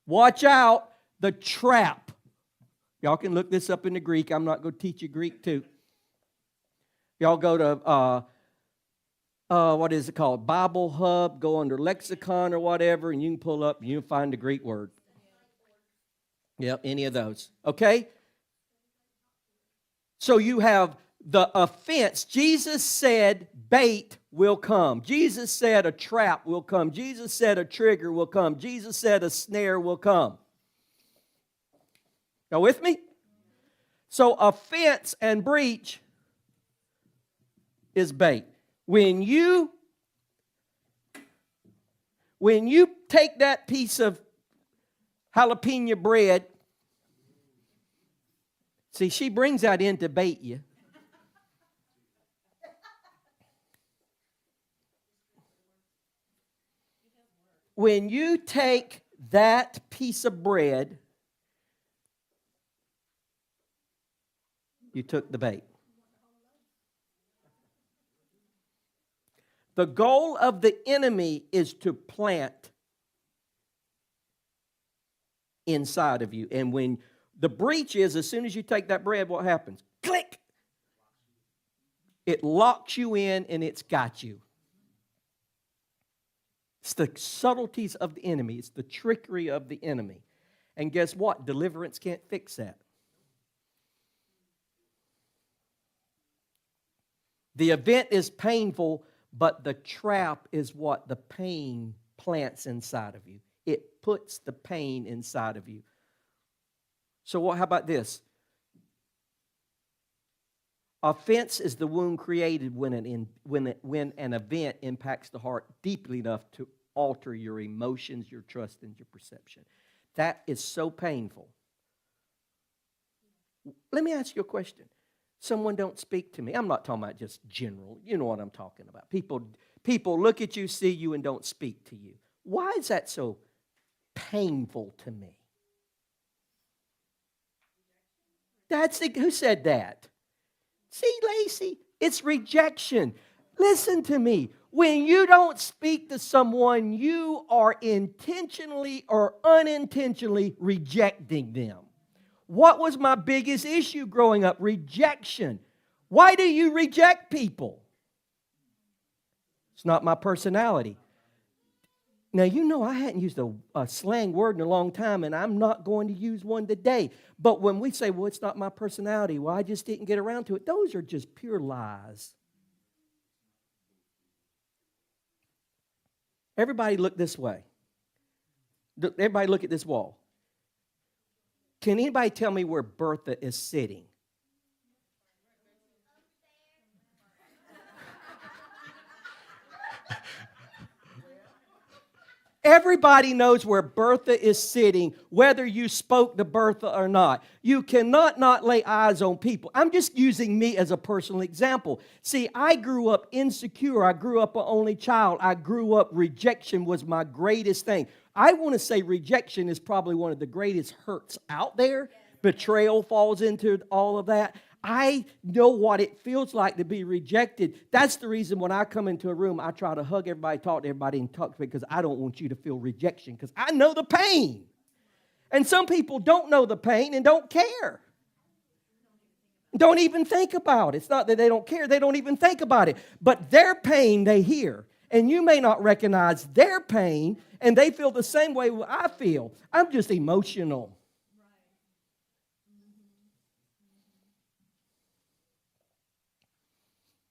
Watch out. The trap. Y'all can look this up in the Greek. I'm not going to teach you Greek too. Y'all go to, what is it called? Bible Hub. Go under lexicon or whatever, and you can pull up and you can find the Greek word. Yep, any of those. Okay? So you have the offense. Jesus said bait will come. Jesus said a trap will come. Jesus said a trigger will come. Jesus said a snare will come. Y'all with me? So offense and breach is bait. When you take that piece of jalapeno bread, see, she brings that in to bait you. When you take that piece of bread, you took the bait. The goal of the enemy is to plant inside of you. And when the breach is, as soon as you take that bread, what happens? Click! It locks you in and it's got you. It's the subtleties of the enemy. It's the trickery of the enemy. And guess what? Deliverance can't fix that. The event is painful, but the trap is what the pain plants inside of you. It puts the pain inside of you. So how about this? Offense is the wound created when an event impacts the heart deeply enough to alter your emotions, your trust, and your perception. That is so painful. Let me ask you a question. Someone don't speak to me. I'm not talking about just general. You know what I'm talking about. People look at you, see you, and don't speak to you. Why is that so painful to me? Who said that? See, Lacey, it's rejection. Listen to me. When you don't speak to someone, you are intentionally or unintentionally rejecting them. What was my biggest issue growing up? Rejection. Why do you reject people? It's not my personality. Now, you know I hadn't used a slang word in a long time, and I'm not going to use one today. But when we say, well, it's not my personality, well, I just didn't get around to it, those are just pure lies. Everybody look this way. Everybody look at this wall. Can anybody tell me where Bertha is sitting? Everybody knows where Bertha is sitting, whether you spoke to Bertha or not. You cannot not lay eyes on people. I'm just using me as a personal example. See, I grew up insecure. I grew up an only child. I grew up, rejection was my greatest thing. I want to say rejection is probably one of the greatest hurts out there. Betrayal falls into all of that. I know what it feels like to be rejected. That's the reason when I come into a room, I try to hug everybody, talk to everybody, and talk to me because I don't want you to feel rejection because I know the pain. And some people don't know the pain and don't care. Don't even think about it. It's not that they don't care. They don't even think about it. But their pain they hear. And you may not recognize their pain, and they feel the same way I feel. I'm just emotional.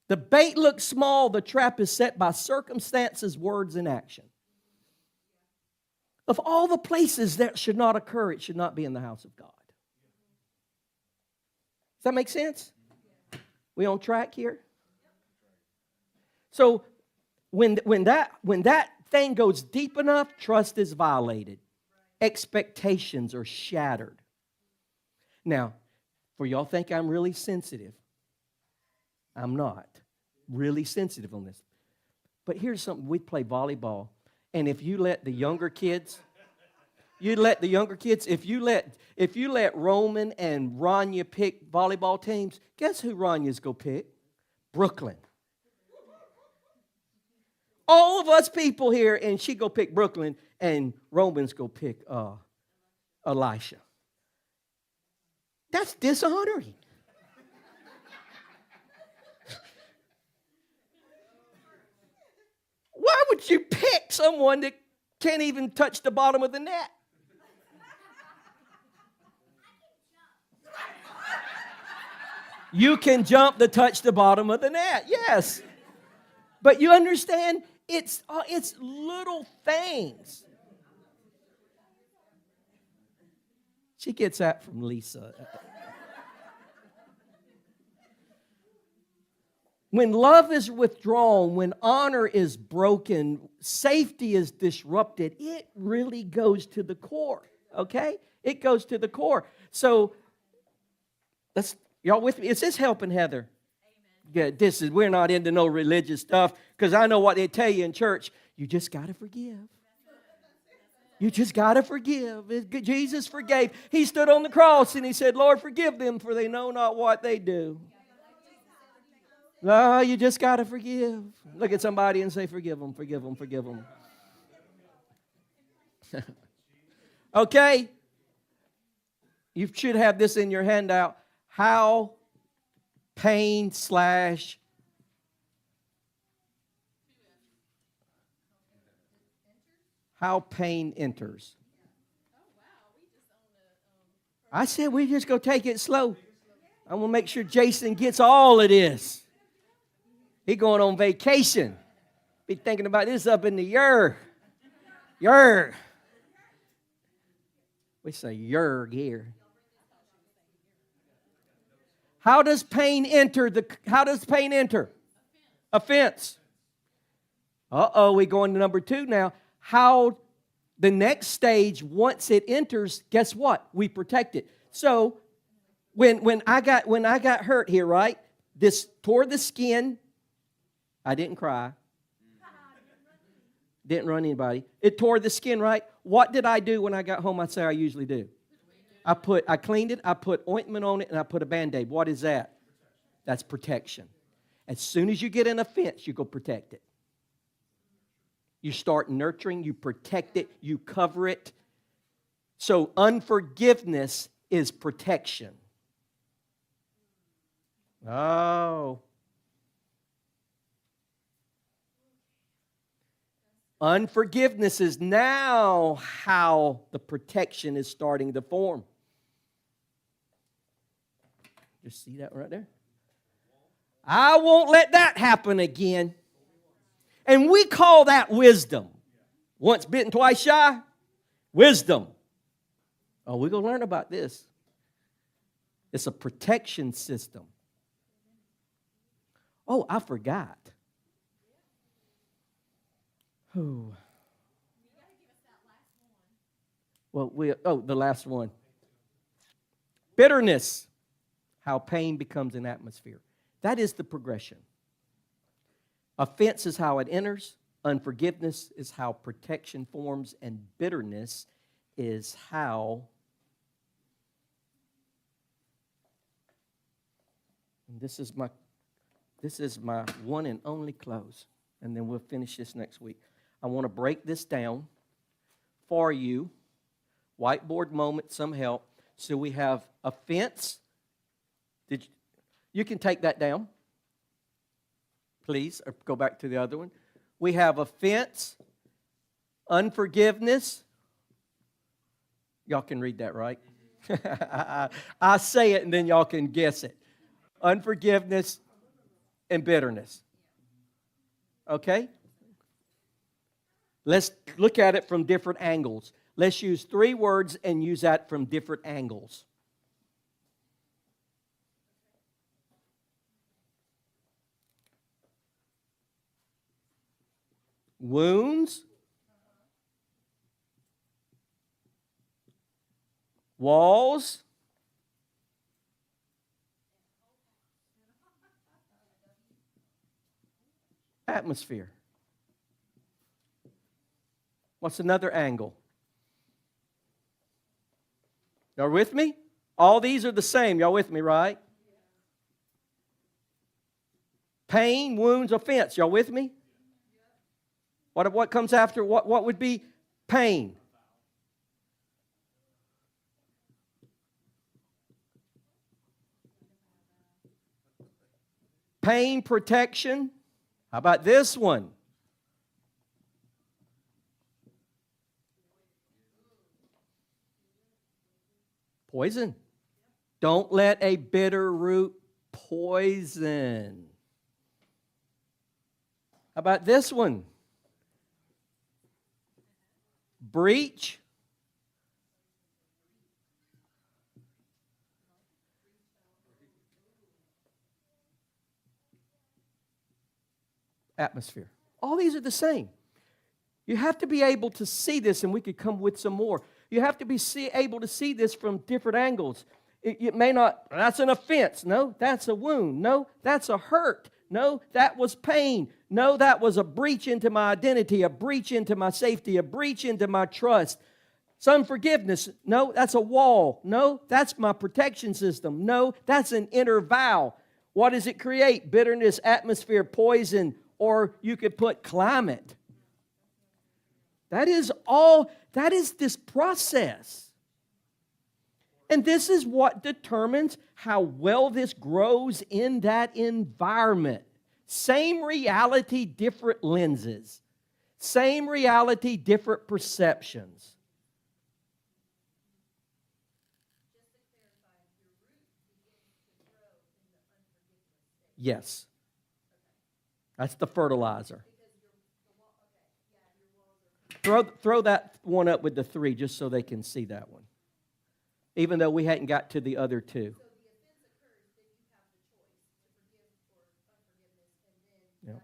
The bait looks small, the trap is set by circumstances, words, and action. Of all the places that should not occur, it should not be in the house of God. Does that make sense? We on track here? So when that thing goes deep enough, trust is violated. Expectations are shattered. Now, for y'all think I'm really sensitive. I'm not really sensitive on this. But here's something. We play volleyball. And if you let the younger kids, if you let Roman and Rania pick volleyball teams, guess who Rania's go pick? Brooklyn. All of us people here, and she go pick Brooklyn, and Roman's go pick Elisha. That's dishonoring. Why would you pick someone that can't even touch the bottom of the net? You can jump to touch the bottom of the net, yes. But you understand, it's little things. She gets that from Lisa. When love is withdrawn, when honor is broken, safety is disrupted, it really goes to the core, okay? It goes to the core. So, y'all with me? Is this helping, Heather? Yeah, we're not into no religious stuff, because I know what they tell you in church. You just got to forgive. You just got to forgive. Jesus forgave. He stood on the cross and he said, Lord, forgive them, for they know not what they do. No, you just got to forgive. Look at somebody and say, forgive them, forgive them, forgive them. Okay? You should have this in your handout. How pain / how pain enters. I said we just go take it slow. I'm going to make sure Jason gets all of this. He going on vacation. Be thinking about this up in the yer. We say yerg here. How does pain enter? Offense. Uh-oh, we go into number 2 now. How the next stage, once it enters, guess what? We protect it. So when I got hurt here, right? This tore the skin. I didn't cry. Didn't run anybody. It tore the skin, right? What did I do when I got home? I say I usually do. I cleaned it, I put ointment on it, and I put a Band-Aid. What is that? That's protection. As soon as you get an offense, you go protect it. You start nurturing, you protect it, you cover it. So unforgiveness is protection. Oh. Unforgiveness is now how the protection is starting to form. Just see that right there? I won't let that happen again. And we call that wisdom. Once bitten, twice shy. Wisdom. Oh, we're going to learn about this. It's a protection system. Oh, I forgot. Oh. Well, the last one. Bitterness. How pain becomes an atmosphere. That is the progression. Offense is how it enters. Unforgiveness is how protection forms. And bitterness is how... And this is my one and only close. And then we'll finish this next week. I want to break this down for you. Whiteboard moment, some help. So we have offense. You can take that down, please, or go back to the other one. We have offense, unforgiveness. Y'all can read that, right? I say it and then y'all can guess it. Unforgiveness and bitterness. Okay? Let's look at it from different angles. Let's use 3 words and use that from different angles. Wounds, walls, atmosphere. What's another angle? Y'all with me? All these are the same. Y'all with me, right? Pain, wounds, offense. Y'all with me? What comes after? What would be pain? Pain, protection. How about this one? Poison. Don't let a bitter root poison. How about this one? Breach. Atmosphere. All these are the same. You have to be able to see this, and we could come with some more. You have to be able to see this from different angles. It may not, that's an offense. No, that's a wound. No, that's a hurt. No, that was pain. No, that was a breach into my identity, a breach into my safety, a breach into my trust. Some forgiveness. No, that's a wall. No, that's my protection system. No, that's an inner vow. What does it create? Bitterness, atmosphere, poison, or you could put climate. That is this process. And this is what determines how well this grows in that environment. Same reality, different lenses. Same reality, different perceptions. Yes. That's the fertilizer. Throw that one up with the 3 just so they can see that one. Even though we hadn't got to the other 2. So the offense occurs, then you have the choice to forgive or unforgiveness, and then Yep.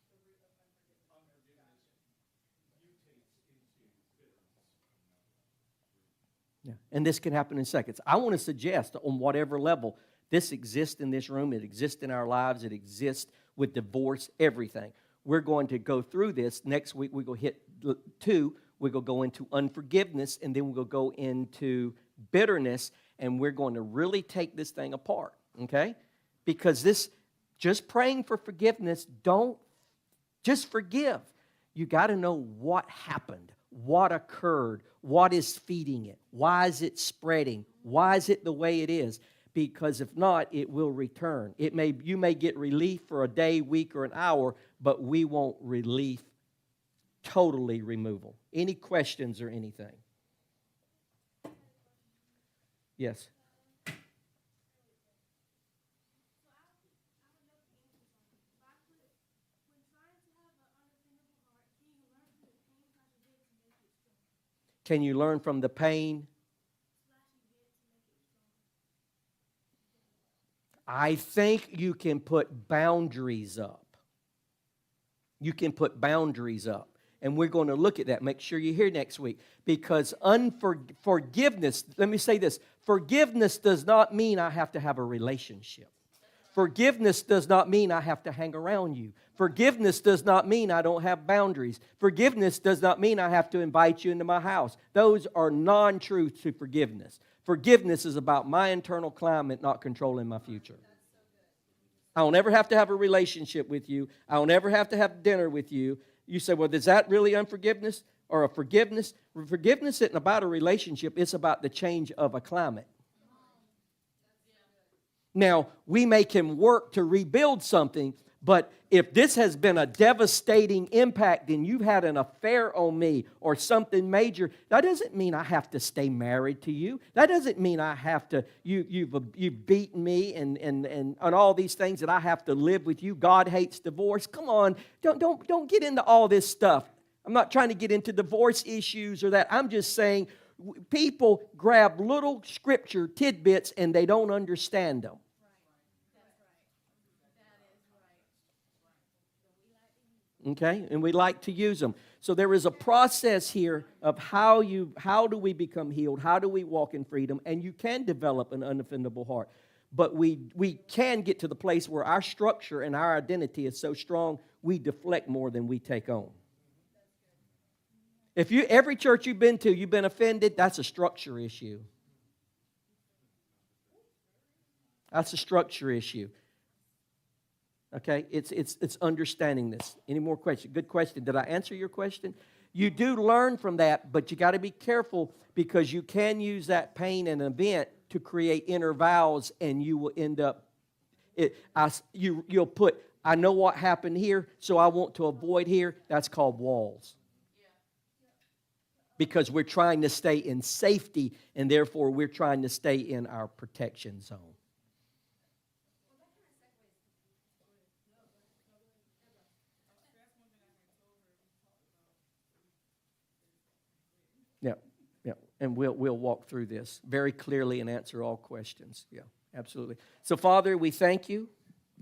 the root of unforgiveness. Yeah. And this can happen in seconds. I want to suggest on whatever level this exists in this room, it exists in our lives, it exists with divorce, everything. We're going to go through this. Next week we go hit 2. We're going to go into unforgiveness, and then we'll go into bitterness, and we're going to really take this thing apart, okay? Because this, just praying for forgiveness, don't just forgive. You got to know what happened, what occurred, what is feeding it, why is it spreading, why is it the way it is? Because if not, it will return. You may get relief for a day, week, or an hour, but we won't relief totally removal. Any questions or anything? Yes. Can you learn from the pain? I think you can put boundaries up. You can put boundaries up. And we're going to look at that. Make sure you're here next week. Because forgiveness, let me say this. Forgiveness does not mean I have to have a relationship. Forgiveness does not mean I have to hang around you. Forgiveness does not mean I don't have boundaries. Forgiveness does not mean I have to invite you into my house. Those are non-truths to forgiveness. Forgiveness is about my internal climate not controlling my future. I don't ever have to have a relationship with you. I don't ever have to have dinner with you. You say, well, is that really unforgiveness or a forgiveness? Forgiveness isn't about a relationship. It's about the change of a climate. Now, we make him work to rebuild something, but if this has been a devastating impact and you've had an affair on me or something major, that doesn't mean I have to stay married to you. That doesn't mean I have to, you've beaten me and all these things that I have to live with you. God hates divorce. Come on, don't get into all this stuff. I'm not trying to get into divorce issues or that. I'm just saying people grab little scripture tidbits and they don't understand them. Okay, and we like to use them. So there is a process here of how do we become healed? How do we walk in freedom? And you can develop an unoffendable heart. But we can get to the place where our structure and our identity is so strong, we deflect more than we take on. If every church you've been to, you've been offended, that's a structure issue. That's a structure issue. Okay, it's understanding this. Any more questions? Good question. Did I answer your question? You do learn from that, but you got to be careful because you can use that pain and event to create inner vows, and you will end up. You'll put, I know what happened here, so I want to avoid here. That's called walls. Because we're trying to stay in safety, and therefore we're trying to stay in our protection zone. Yeah, and we'll walk through this very clearly and answer all questions. Yeah, absolutely. So, Father, we thank you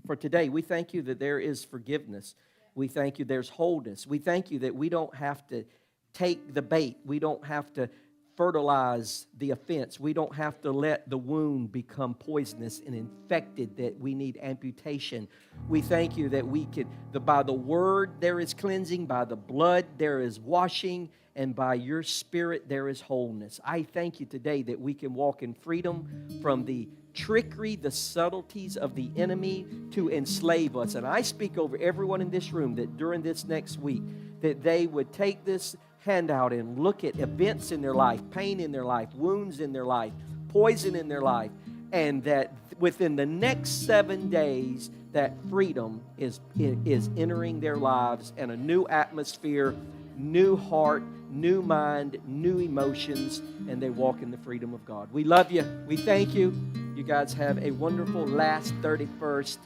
for today. We thank you that there is forgiveness. We thank you there's wholeness. We thank you that we don't have to take the bait. We don't have to fertilize the offense. We don't have to let the wound become poisonous and infected, that we need amputation. We thank you that we could, by the word there is cleansing, by the blood there is washing, and by your Spirit there is wholeness. I thank you today that we can walk in freedom from the trickery, the subtleties of the enemy to enslave us. And I speak over everyone in this room that during this next week, that they would take this handout and look at events in their life, pain in their life, wounds in their life, poison in their life, and that within the next 7 days, that freedom is entering their lives, and a new atmosphere, new heart, new mind, new emotions, and they walk in the freedom of God. We love you. We thank you. You guys have a wonderful last 31st